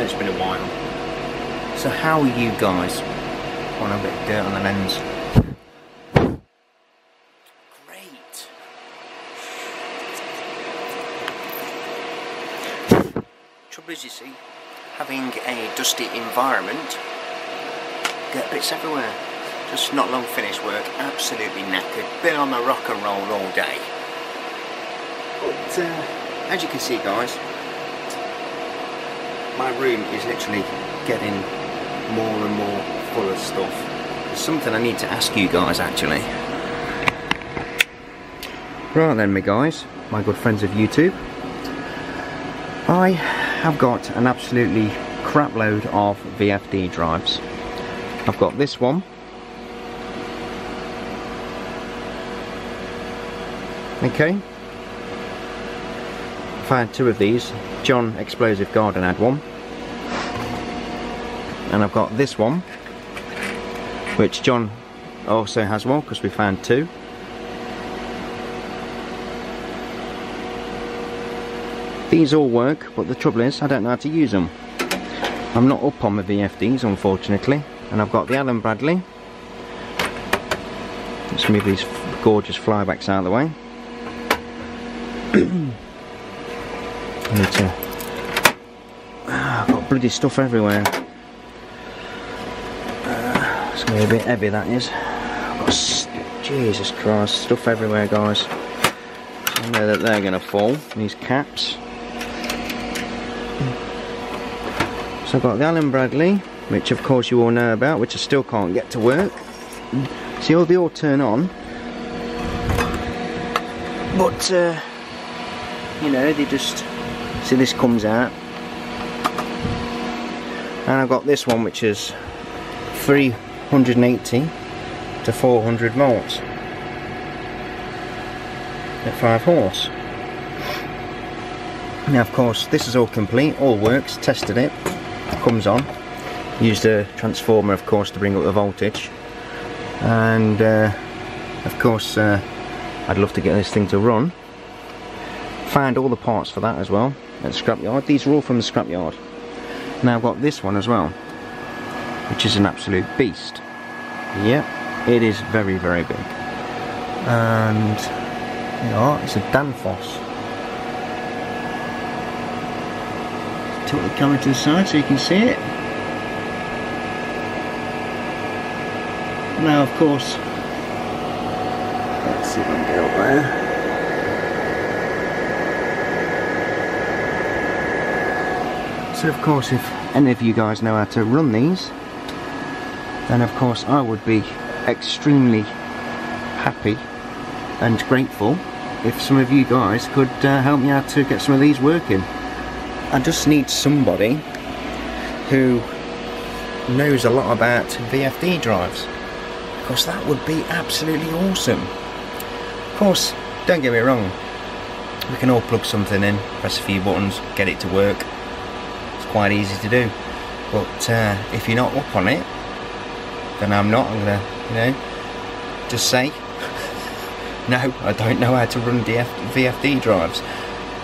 know it's been a while. So how are you guys? On a bit of dirt on the lens. Great. Trouble is, you see, having a dusty environment, get bits everywhere. Just not long finished work, absolutely knackered, been on the rock and roll all day. But as you can see, guys, my room is literally getting more and more full of stuff. There's something I need to ask you guys actually. Right then, my guys, my good friends of YouTube, I have got an absolutely crap load of VFD drives. I've got this one. Okay. I found two of these. John Explosive Garden had one. And I've got this one, which John also has one because we found two. These all work, but the trouble is I don't know how to use them. I'm not up on the VFDs, unfortunately. And I've got the Allen Bradley. Let's move these gorgeous flybacks out of the way. I need to... I've got bloody stuff everywhere. It's going to be a bit heavy, that is. I've got, Jesus Christ, stuff everywhere, guys. I know that they're going to fall, these caps. So I've got the Allen Bradley, which of course you all know about, which I still can't get to work. See, they all turn on. But, you know, they just... See, this comes out. And I've got this one, which is 380 to 400 volts at 5 horse. Now, of course, this is all complete, all works, tested it, comes on. Used a transformer, of course, to bring up the voltage. And, of course, I'd love to get this thing to run. Found all the parts for that as well at the scrapyard. These are all from the scrapyard. Now I've got this one as well, which is an absolute beast. Yep, it is very, very big. And you know, it's a Danfoss. Tilt the camera to the side so you can see it. Now, of course, let's see if I can get up there. So of course, if any of you guys know how to run these, then of course I would be extremely happy and grateful if some of you guys could help me out to get some of these working. I just need somebody who knows a lot about VFD drives, because that would be absolutely awesome. Of course, don't get me wrong, we can all plug something in, press a few buttons, get it to work. Quite easy to do, but if you're not up on it, then I'm not. I'm gonna, you know, just say no, I don't know how to run VFD drives.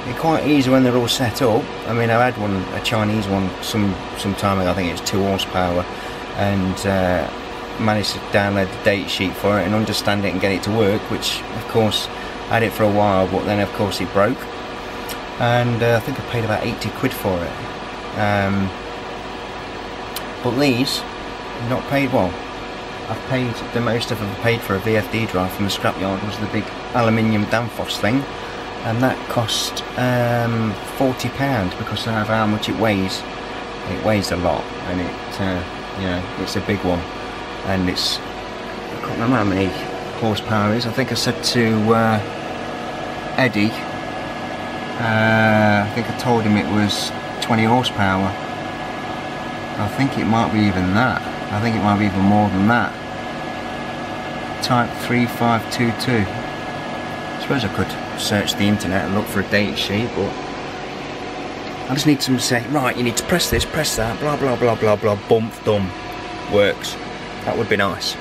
They're quite easy when they're all set up. I mean, I had one, a Chinese one, some time ago. I think it was 2 horsepower, and managed to download the data sheet for it and understand it and get it to work. Which, of course, I had it for a while, but then of course it broke, and I think I paid about 80 quid for it. But these, I've not paid, well, I've paid, the most I've ever paid for a VFD drive from the scrapyard was the big aluminium Danfoss thing, and that cost £40 because of how much it weighs. It weighs a lot, and it, you know, it's a big one, and it's, I can't remember how many horsepower it is. I think I said to Eddie, I think I told him it was 20 horsepower. I think it might be even that. I think it might be even more than that. Type 3522. I suppose I could search the internet and look for a data sheet, but I just need someone to say, right, you need to press this, press that, blah blah blah blah blah, bump, done. Works. That would be nice.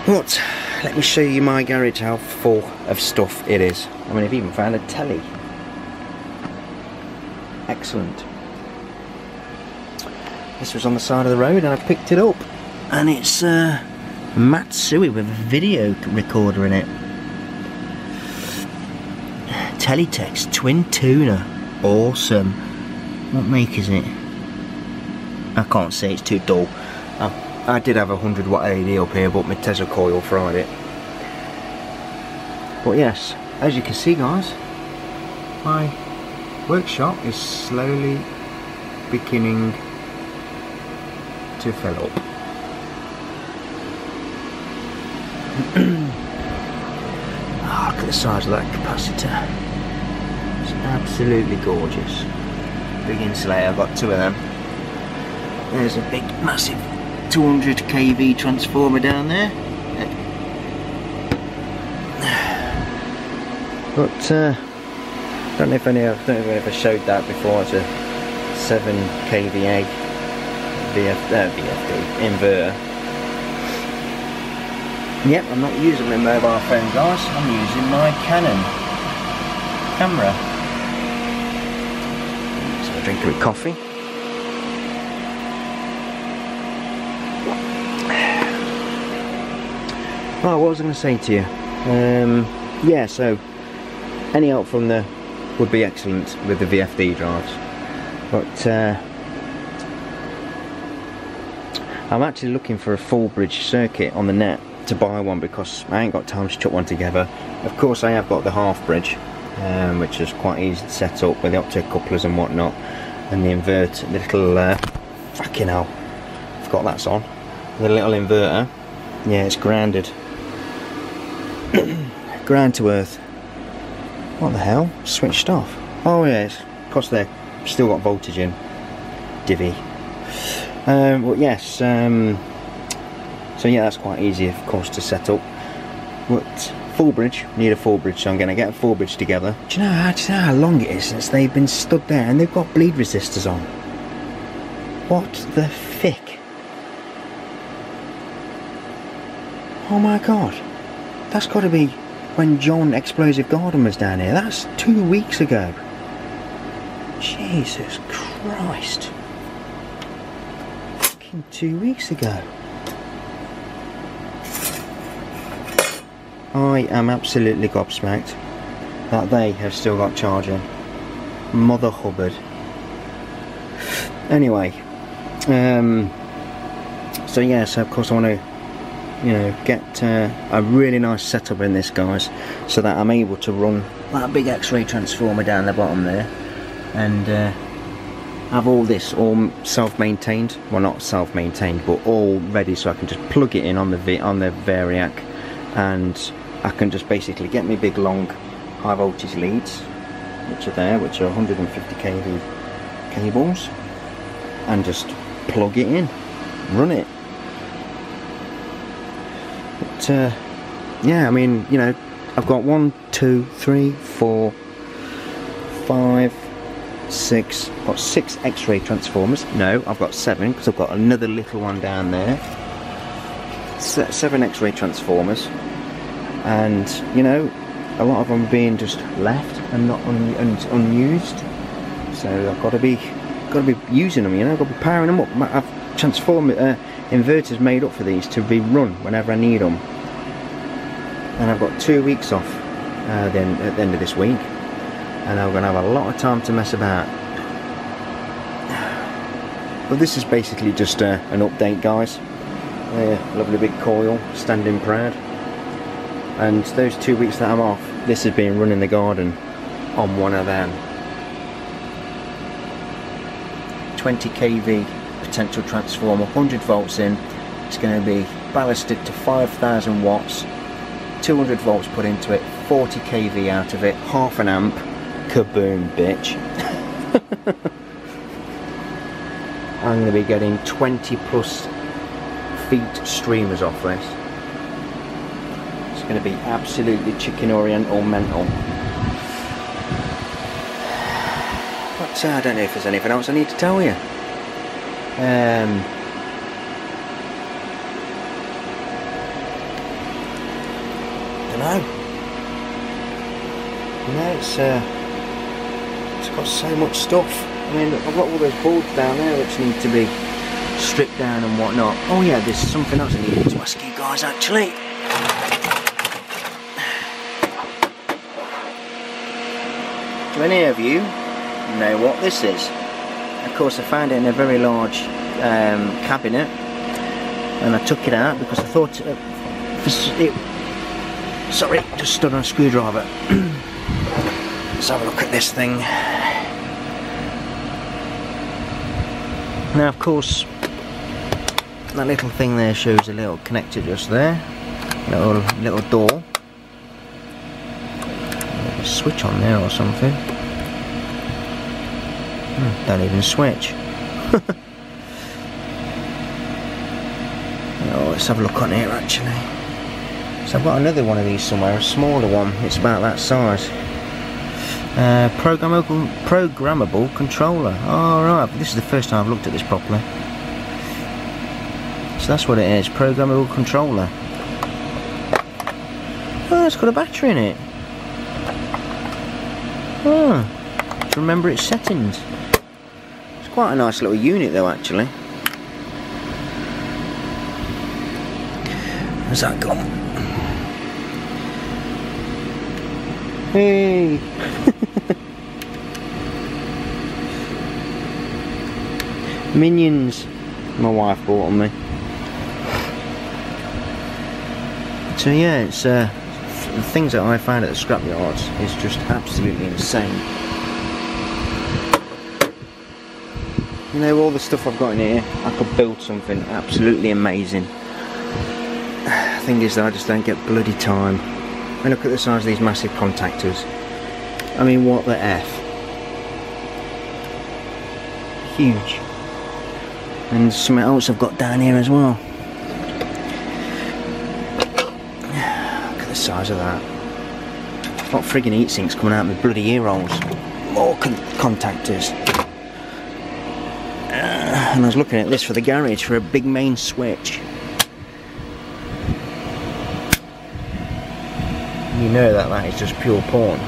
But let me show you my garage, how full of stuff it is. I mean, I've even found a telly. Excellent. This was on the side of the road and I picked it up. And it's Matsui with a video recorder in it. Teletext twin tuner. Awesome. What make is it? I can't see, it's too dull. I did have a 100 watt LED up here, but my Tesla coil fried it. But yes, as you can see guys, my workshop is slowly beginning to fill up. Oh, look at the size of that capacitor. It's absolutely gorgeous. Big insulator, I've got two of them. There's a big massive 200 kV transformer down there. But I don't know if I've ever showed that before. It's a 7 kVA VFD inverter. Yep, I'm not using my mobile phone guys, I'm using my Canon camera. So I drink a bit of coffee. Right, what was I going to say to you? Yeah, so any help from there would be excellent with the VFD drives. But I'm actually looking for a full bridge circuit on the net to buy one because I ain't got time to chuck one together. Of course I have got the half bridge, which is quite easy to set up with the optocouplers and whatnot, and the inverter, the little fucking hell, I forgot that's on. The little inverter, yeah, it's grounded. Ground to earth. What the hell? Switched off. Oh yeah, it's because they've still got voltage in. Divvy. Well yes, so yeah, that's quite easy of course to set up. But full bridge, need a full bridge, so I'm going to get a full bridge together. Do you know how long it is since they've been stood there and they've got bleed resistors on? What the fick? Oh my god. That's got to be when John Explosive Garden was down here. That's 2 weeks ago. Jesus Christ. Fucking 2 weeks ago. I am absolutely gobsmacked that they have still got charging. Mother Hubbard. Anyway, so yeah, so of course I want to, you know, get a really nice setup in this guys, so that I'm able to run that big X-ray transformer down the bottom there, and have all this all self-maintained. Well, not self-maintained, but all ready, so I can just plug it in on the variac, and I can just basically get me big long high voltage leads, which are there, which are 150 kV cables, and just plug it in, run it. But yeah, I mean, you know, I've got 1, 2, 3, 4, 5, 6. I've got 6 X-ray transformers. No, I've got 7 because I've got another little one down there. 7 X-ray transformers, and you know, a lot of them are being just left and not unused. So I've got to be using them. You know, I've got to be powering them up. I've transformed inverters made up for these to be run whenever I need them. And I've got 2 weeks off then at the end of this week, and I'm going to have a lot of time to mess about. But this is basically just an update, guys. Lovely big coil, standing proud. And those 2 weeks that I'm off, this has been running the garden on one of them 20 kV potential transformer, 100 volts in. It's going to be ballasted to 5,000 watts, 200 volts put into it, 40 kV out of it, half an amp. Kaboom, bitch. I'm going to be getting 20 plus feet streamers off this. It's going to be absolutely chicken oriental mental. But I don't know if there's anything else I need to tell you. Don't know. You know, it's got so much stuff. I mean, I've got all those boards down there which need to be stripped down and whatnot. Oh yeah, there's something else I needed to ask you guys actually. Do any of you know what this is? Of course I found it in a very large cabinet, and I took it out because I thought sorry, just stood on a screwdriver. Let's have a look at this thing. Now of course that little thing there shows a little connector just there, little door. There's a switch on there or something. Don't even switch. Oh, let's have a look on here actually. So I've got another one of these somewhere, a smaller one. It's about that size. Programmable controller. Oh right, this is the first time I've looked at this properly. So that's what it is, programmable controller. Oh, it's got a battery in it. Oh, to remember its settings. It's quite a nice little unit though actually. Where's that gone? Hey! Minions my wife bought on me. So yeah, it's the things that I found at the scrapyards is just absolutely insane. You know, all the stuff I've got in here, I could build something absolutely amazing. The thing is that I just don't get bloody time. And look at the size of these massive contactors. I mean, what the F? Huge. And something else I've got down here as well. Look at the size of that. What friggin' heat sinks coming out with bloody ear rolls. More contactors. And I was looking at this for the garage for a big main switch. You know that is just pure porn.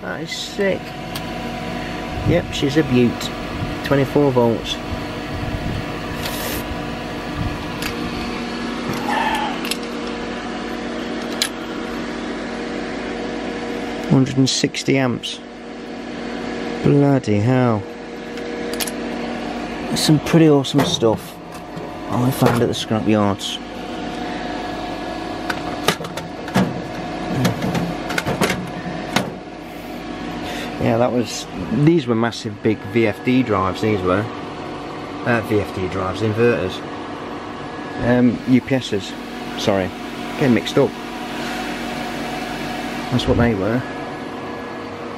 That is sick. Yep, she's a beaut. 24 volts. £160 amps. Bloody hell. Some pretty awesome stuff I found at the scrapyards. Yeah, these were massive big VFD drives, these were. VFD drives, inverters. UPSs, sorry, getting mixed up. That's what they were.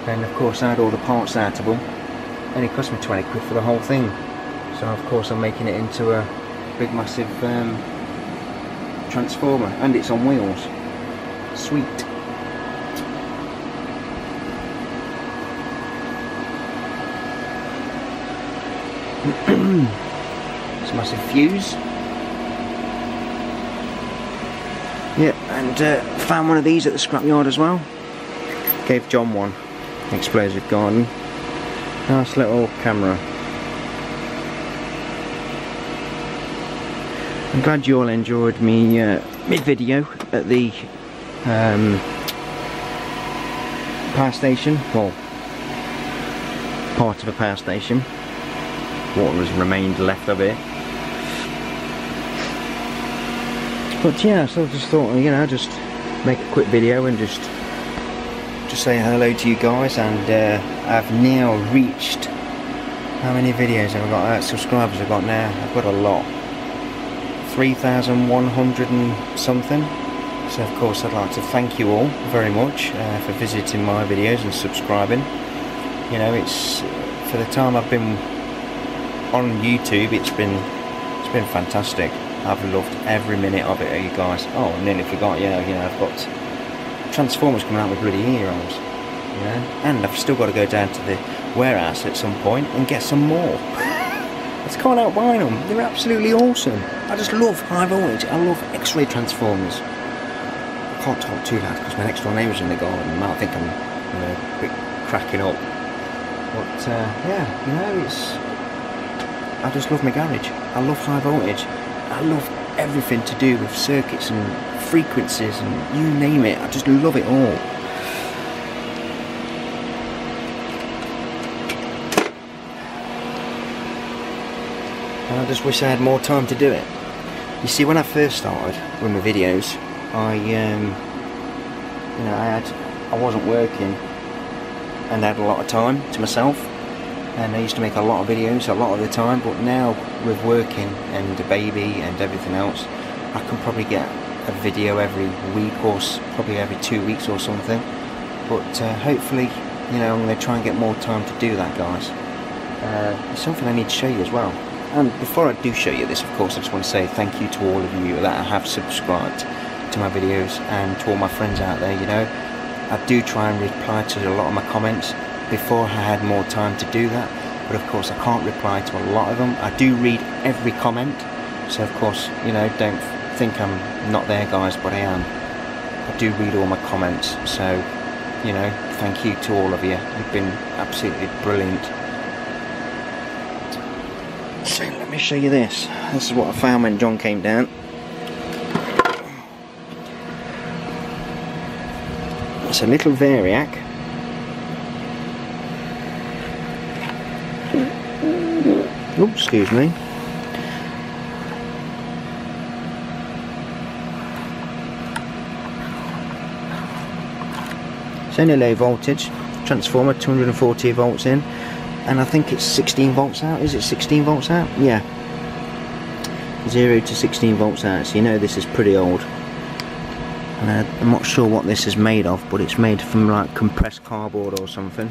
And of course I had all the parts out of them. Only cost me 20 quid for the whole thing. So of course I'm making it into a big massive transformer, and it's on wheels. Sweet. It's a massive fuse. Yeah, and found one of these at the scrapyard as well. Gave John one. Explosive garden. Nice little camera. I'm glad you all enjoyed me video at the power station. Well, part of a power station. What was remained left of it. But yeah, so I just thought, you know, just make a quick video and just say hello to you guys. And I've now reached, how many videos have I got? Subscribers I've got now. I've got a lot. 3,100 and something. So of course I'd like to thank you all very much for visiting my videos and subscribing. You know, it's for the time I've been on YouTube, it's been fantastic. I've loved every minute of it, you guys. Oh, I nearly forgot, yeah, you know, I've got Transformers coming out with bloody heroes, you know, and I've still got to go down to the warehouse at some point and get some more. Let's go out buying them. They're absolutely awesome. I just love high voltage. I love X-ray transformers. can't talk too loud because my next door neighbour's in the garden and might think I'm, you know, a bit cracking up. But yeah, you know, I just love my garage. I love high voltage. I love everything to do with circuits and frequencies and you name it. I just love it all. And I just wish I had more time to do it. You see, when I first started with my videos, you know, I wasn't working and I had a lot of time to myself, and I used to make a lot of videos a lot of the time. But now with working and the baby and everything else, I can probably get a video every week or probably every 2 weeks or something. But hopefully, you know, I'm going to try and get more time to do that, guys. It's something I need to show you as well. And before I do show you this, of course, I just want to say thank you to all of you that have subscribed to my videos, and to all my friends out there. You know, I do try and reply to a lot of my comments. Before I had more time to do that, but of course I can't reply to a lot of them. I do read every comment, so of course, you know, don't think I'm not there, guys, but I am. I do read all my comments, so, you know, thank you to all of you. You've been absolutely brilliant. So let me show you this. This is what I found when John came down. It's a little variac. Oh, excuse me. It's only low voltage transformer, 240 volts in. And I think it's 16 volts out. Is it 16 volts out? Yeah. 0 to 16 volts out. So you know this is pretty old. And I'm not sure what this is made of, but it's made from like compressed cardboard or something.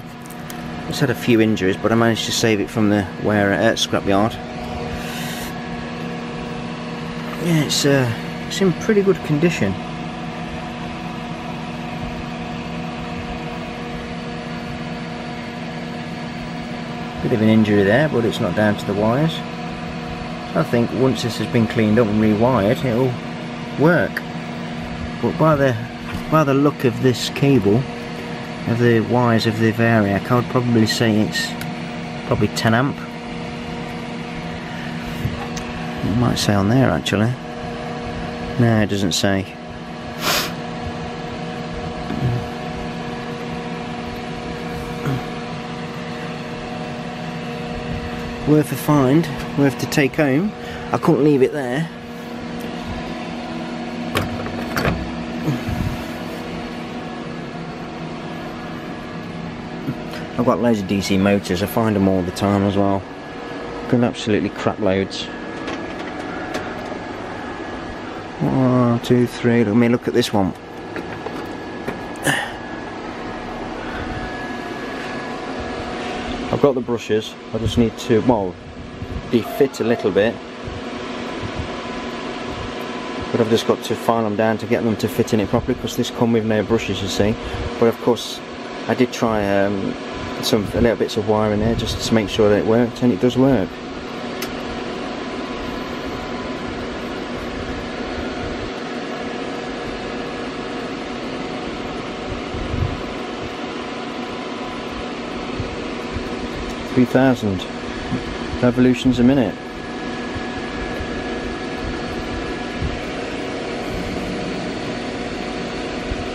It's had a few injuries, but I managed to save it from the wearer at Scrapyard. Yeah, it's in pretty good condition. Bit of an injury there, but it's not down to the wires. So I think once this has been cleaned up and rewired, it'll work. But by the look of this cable, of the wires of the variac, I would probably say it's probably 10 amp. It might say on there actually. No, it doesn't say. Worth a find, worth to take home. I couldn't leave it there. I've got loads of DC motors. I find them all the time as well. Good, absolutely crap loads. 1, 2, 3. Let me look at this one. I've got the brushes. I just need to, well, defit a little bit. But I've just got to file them down to get them to fit in it properly, because this come with no brushes, you see. But of course, I did try some little bits of wire in there just to make sure that it worked, and it does work. $3,000 revolutions a minute.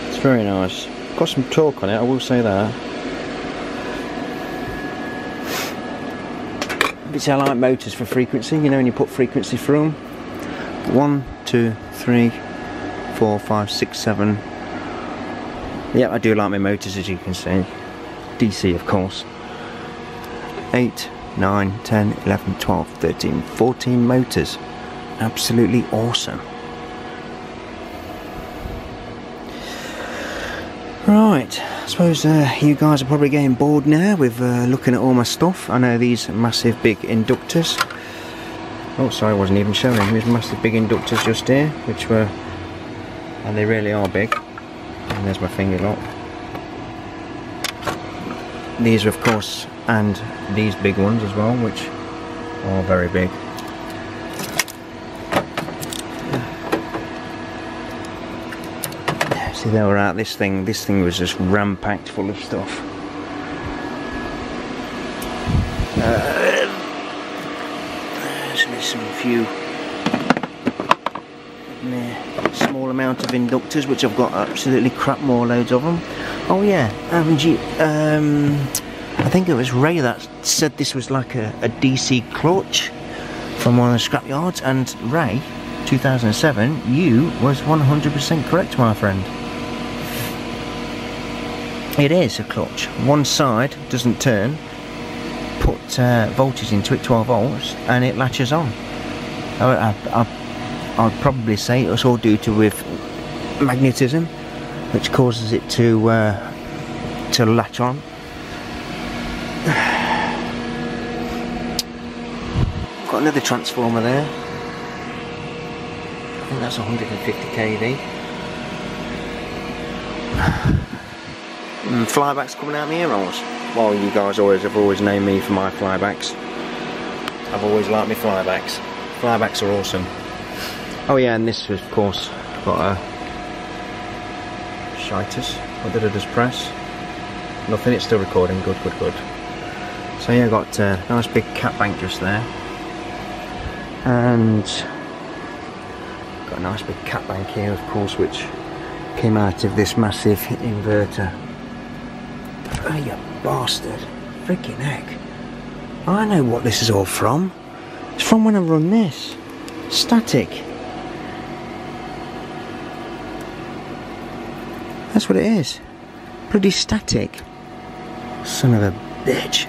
It's very nice. Got some torque on it, I will say that. It's how I like motors for frequency, you know, when you put frequency through them. 1, 2, 3, 4, 5, 6, 7. Yeah, I do like my motors, as you can see. DC, of course. 8, 9, 10, 11, 12, 13, 14 motors. Absolutely awesome. Right, I suppose you guys are probably getting bored now with looking at all my stuff. I know these massive big inductors. Oh, sorry, I wasn't even showing. These massive big inductors just here, which were, and they really are big. And there's my finger lock. These are, of course, and these big ones as well, which are very big. See, they were out. This thing was just ram-packed full of stuff. There's some few small amount of inductors, which I've got absolutely crap more loads of them. Oh yeah, I think it was Ray that said this was like a DC clutch from one of the scrapyards, and Ray, 2007, you was 100% correct, my friend. It is a clutch. One side doesn't turn, put voltage into it, 12 volts, and it latches on. I'd probably say it's all due to with magnetism, which causes it to latch on. Got another transformer there. I think that's 150 kV. Flybacks coming out my ear holes. Well, you guys have always known me for my flybacks. I've always liked my flybacks. Flybacks are awesome. Oh yeah, and this was, of course, got a shitus. What did I just press? Nothing, it's still recording. Good, good, good. So yeah, I got a nice big cat bank just there. And got a nice big cat bank here, of course, which came out of this massive inverter. Oh, you bastard. Freaking heck. I know what this is all from. It's from when I run this. Static. That's what it is. Bloody static. Son of a bitch.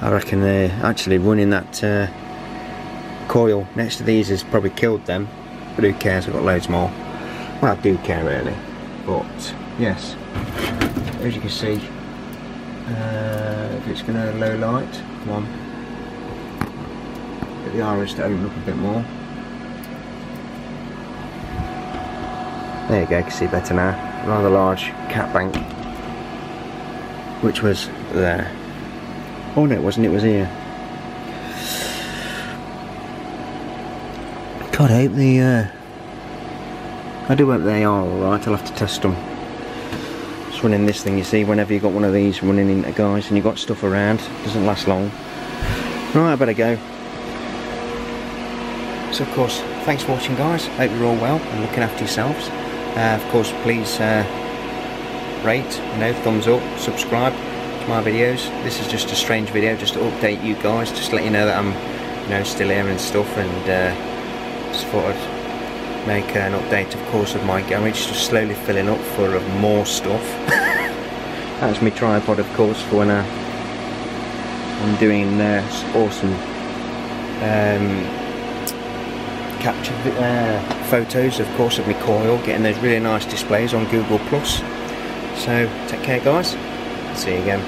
I reckon they're actually running that coil next to these has probably killed them. But who cares, I've got loads more. Well, I do care really. But, yes. As you can see, if it's going to low light, come on, get the iris to open up a bit more. There you go, you can see better now. Rather large cat bank, which was there. Oh no, it wasn't, it was here. God, I hope I do hope they are alright. I'll have to test them. Running this thing, you see, whenever you've got one of these running into guys and you've got stuff around, it doesn't last long. Right, I better go. So of course, thanks for watching guys, hope you're all well and looking after yourselves. Of course, please rate, thumbs up, subscribe to my videos. This is just a strange video just to update you guys, just to let you know that I'm still here and stuff, and just thought I'd make an update, of course, of my garage, just slowly filling up for more stuff. That's my tripod, of course, for when I'm doing awesome capture photos, of course, of my coil, getting those really nice displays on Google+. So take care guys, see you again.